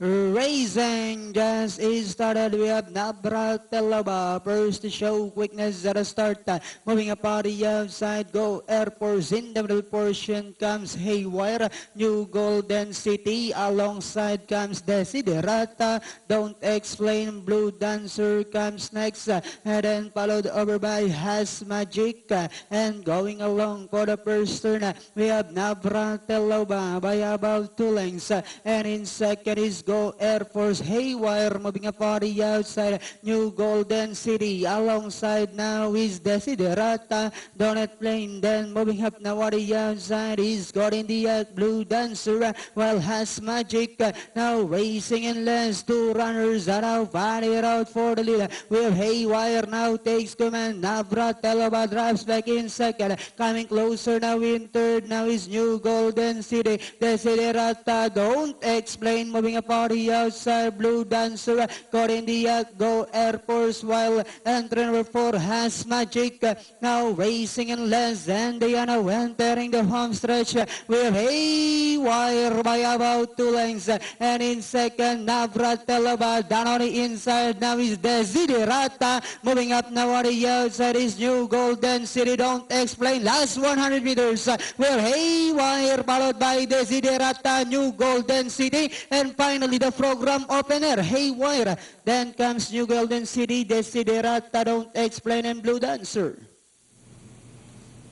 Racing just is started. We have Navratilova first to show quickness at the start. Moving up on the outside, Go Air Force. In the middle portion comes Haywire. New Golden City. Alongside comes Desiderata. Don't Explain. Blue Dancer comes next. And then followed over by Has Magic. And going along for the first turn, we have Navratilova by about 2 lengths. And in second is Go Air Force. Haywire moving up on the outside. New Golden City. Alongside now is Desiderata. Donut Plain. Then moving up now on the outside is Gordon the Blue Dancer. While Has Magic now racing in less. 2 runners are now fighting out for the lead. We have Haywire now takes command. Navratilova drives back in second. Coming closer now in third. Now is New Golden City. Desiderata. Don't Explain moving up on the outside. Blue Dancer caught in the Go Air Force, while entry number 4 Has Magic now racing in less, and they are now entering the home stretch. We have Haywire by about 2 lengths, and in second Navratilova. Down on the inside now is Desiderata. Moving up now on the outside is New Golden City. Don't Explain. Last 100 meters. We have Haywire followed by Desiderata, New Golden City, and finally the program opener, Haywire. Then comes New Golden City, Desiderata, Don't Explain, and Blue Dancer.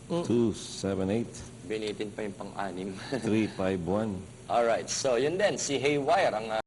278. Binitin pa yung pang-anim. 351. Alright, so yun din, si Haywire ang